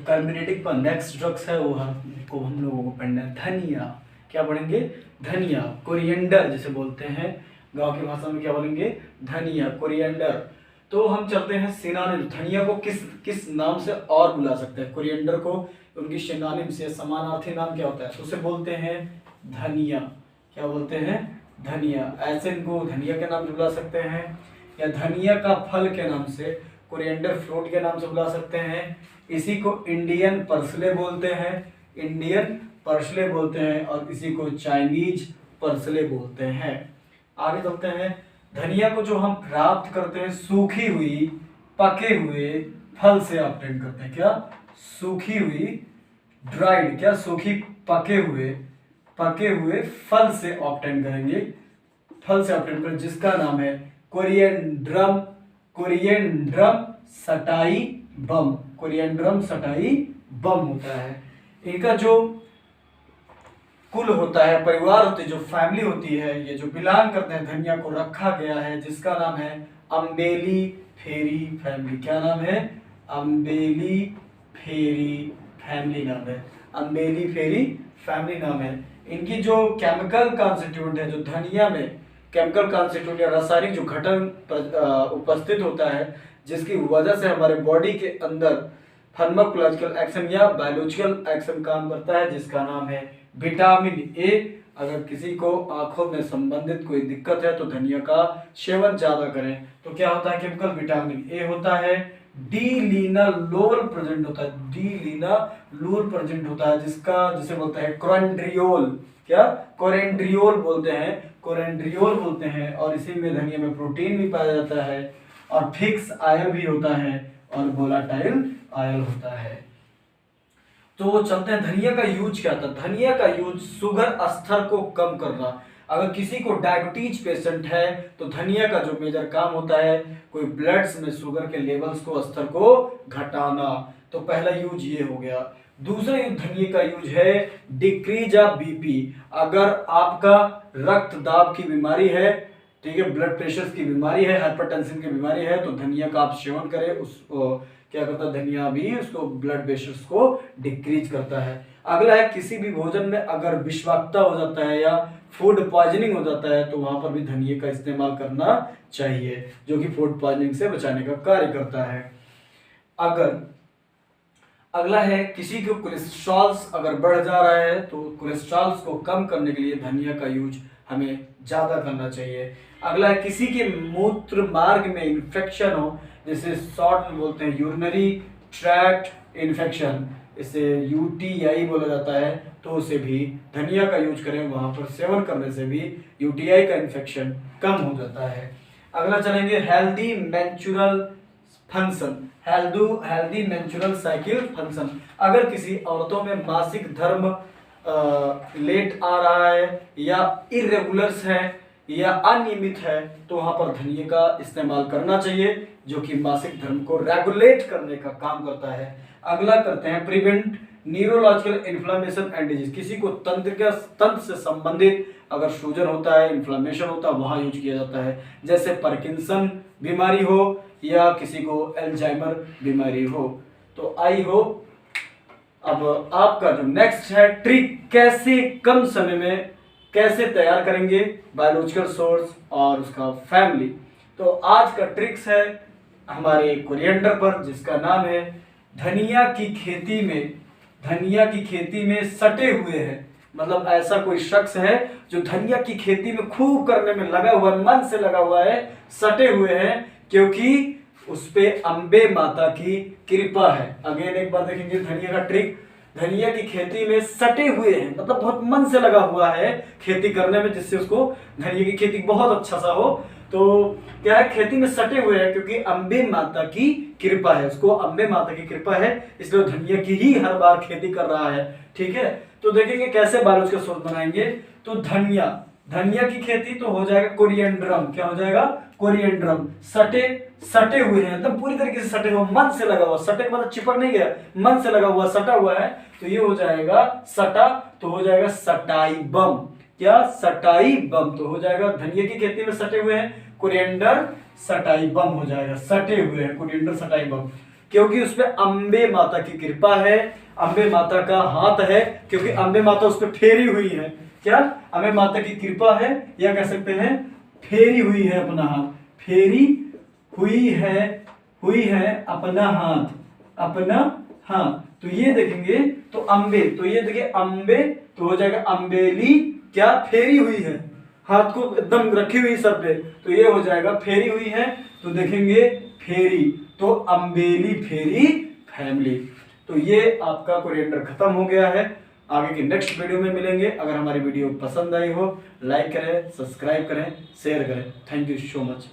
कार्बोनेटिक पर next drugs है वो को हम लोगों को पढ़ना है धनिया। क्या पढ़ेंगे? धनिया, कोरिएंडर जिसे बोलते हैं गांव की भाषा में, क्या बोलेंगे? धनिया, कोरिएंडर। तो हम चलते हैं सिनोनिम, धनिया को किस किस नाम से और बुला सकते हैं? कोरिएंडर को उनकी सिनोनिम से समानार्थी नाम क्या होता है? तो उसे बोलते हैं धनिया। क्या बोलते हैं? धनिया। ऐसे इनको धनिया के नाम से बुला सकते हैं, या धनिया का फल के नाम से, कोरिएंडर फ्रूट के नाम से बुला सकते हैं। इसी को इंडियन परसले बोलते हैं, इंडियन परसले बोलते हैं, और इसी को चाइनीज परसले बोलते हैं। आगे चलते हैं। धनिया को जो हम प्राप्त करते हैं सूखी हुई पके हुए फल से ऑब्टेन करते हैं। क्या? सूखी हुई, ड्राइड, क्या? सूखी पके हुए फल से ऑब्टेन करेंगे, फल से ऑब्टेन करेंगे, जिसका नाम है कोरिएंड्रम, कोरिएंड्रम सटाइबम, कोरिएंड्रम सटाइबम होता है। इनका जो कुल होता है, परिवार होती है, जो फैमिली होती है, ये जो बिलोंग करते हैं धनिया को, रखा गया है जिसका नाम है अम्बेली फेरी फैमिली। क्या नाम है? अम्बेली फेरी फैमिली नाम है, अम्बेली फेरी फैमिली नाम है। इनकी जो केमिकल कॉन्स्टिट्यूएंट है, जो धनिया में केमिकल कॉन्स्टिट्यूएंट या रासायनिक जो घटक उपस्थित होता है, जिसकी वजह से हमारे बॉडी के अंदर फार्माकोलॉजिकल एक्शन या बायोलॉजिकल एक्शन काम करता है, जिसका नाम है विटामिन ए। अगर किसी को आंखों में संबंधित कोई दिक्कत है तो धनिया का सेवन ज्यादा करें। तो क्या होता है? केमिकल विटामिन ए होता है, डी लीनालोल प्रेजेंट होता है, डी लीनालोल प्रेजेंट होता है, जिसे बोलते हैं कोरेंड्रियोल। क्या? कोरेंड्रियोल बोलते हैं, कोरेंड्रियोल बोलते हैं। और इसी में धनिया में प्रोटीन भी पाया जाता है, और फिक्स आयल भी होता है, और वोलाटाइल आयल होता है। तो चलते हैं, धनिया का यूज क्या था? धनिया का यूज शुगर स्तर को कम करना। अगर किसी को डायबिटीज पेशेंट है तो धनिया का जो मेजर काम होता है, कोई ब्लड्स में शुगर के लेवल्स को, स्तर को घटाना। तो पहला यूज ये हो गया। दूसरा यूज धनिया का यूज है डिक्रीज ऑफ बीपी। अगर आपका रक्त दाब की बीमारी है, ठीक है, ब्लड प्रेशर की बीमारी है, हाइपरटेंशन की बीमारी है, तो धनिया का आप सेवन करें। क्या करता है? धनिया भी उसको ब्लड प्रेशर को डिक्रीज करता है। अगला है, किसी भी भोजन में अगर विषाक्तता हो जाता है या फूड पॉइजनिंग हो जाता है तो वहां पर भी धनिया का इस्तेमाल करना चाहिए, जो कि फूड पॉइजनिंग से बचाने का कार्य करता है। अगला है, किसी को कोलेस्ट्रॉल अगर बढ़ जा रहा है तो कोलेस्ट्रॉल को कम करने के लिए धनिया का यूज हमें ज्यादा करना चाहिए। अगला है, किसी के मूत्र मार्ग में इन्फेक्शन हो, जिसे शॉर्ट में बोलते हैं यूरिनरी ट्रैक्ट इन्फेक्शन, इसे यूटीआई बोला जाता है, तो उसे भी धनिया का यूज करें। वहां पर सेवन करने से भी यूटीआई का इन्फेक्शन कम हो जाता है। अगला चलेंगे, healthy menstrual function, healthy menstrual cycle function. अगर किसी औरतों में मासिक धर्म लेट आ रहा है, या इरेगुलर्स है, या अनियमित है, तो वहां पर धनिया का इस्तेमाल करना चाहिए, जो कि मासिक धर्म को रेगुलेट करने का काम करता है। अगला करते हैं, prevent neurological inflammation and disease. किसी को तंत्र से संबंधित अगर सूजन होता है, इन्फ्लेमेशन होता है, वहां यूज किया जाता है, जैसे पार्किंसन बीमारी हो या किसी को एल्जाइमर बीमारी हो। तो आई होप अब आपका जो नेक्स्ट है, ट्रिक कैसे कम समय में कैसे तैयार करेंगे बायोलॉजिकल सोर्स और उसका फैमिली। तो आज का ट्रिक्स है हमारे कोरिएंडर पर, जिसका नाम है धनिया की खेती में सटे हुए हैं। मतलब ऐसा कोई शख्स है जो धनिया की खेती में खूब करने में लगा हुआ, मन से लगा हुआ है, सटे हुए हैं, क्योंकि उस पे अम्बे माता की कृपा है। अगेन एक बार देखेंगे धनिया का ट्रिक, धनिया की खेती में सटे हुए हैं, मतलब बहुत मन से लगा हुआ है खेती करने में, जिससे उसको धनिया की खेती बहुत अच्छा सा हो। तो क्या है, खेती में सटे हुए हैं क्योंकि अम्बे माता की कृपा है, उसको अम्बे माता की कृपा है, इसलिए धनिया की ही हर बार खेती कर रहा है। ठीक है, तो देखेंगे कैसे बायोलॉजिकल सोर्स बनाएंगे। तो धनिया की खेती तो हो जाएगा कोरिएंड्रम। क्या हो जाएगा? कोरिएंड्रम। सटे हुए हैं, एकदम पूरी तरीके से सटे हुए, मन से लगा हुआ, सटे मतलब चिपक नहीं गया, मन से लगा हुआ, सटा हुआ है, तो ये हो जाएगा सटा, तो हो जाएगा सटाइबम। क्या? सटाइबम। तो हो जाएगा धनिया की खेती में सटे हुए हैं, कोरिएंडर सटाइबम हो जाएगा, सटे हुए हैं, कोरिएंडर सटाइबम। क्योंकि उस पर अम्बे माता की कृपा है, अम्बे माता का हाथ है, क्योंकि अम्बे माता उस पर फेरी हुई है। क्या? अम्बे माता की कृपा है, या कह सकते हैं फेरी हुई है अपना हाथ, फेरी हुई है अपना हाथ, अपना हाथ। तो ये देखेंगे तो अम्बे, तो ये देखिए अम्बे, तो हो जाएगा अम्बेली, क्या? फेरी हुई है, हाथ को एकदम रखी हुई सर पे, तो ये हो जाएगा फेरी हुई है। तो देखेंगे फेरी, तो अम्बेली फेरी फैमिली। तो ये आपका कोरिएंडर खत्म हो गया है। आगे की नेक्स्ट वीडियो में मिलेंगे। अगर हमारी वीडियो पसंद आई हो, लाइक करें, सब्सक्राइब करें, शेयर करें। Thank you so much.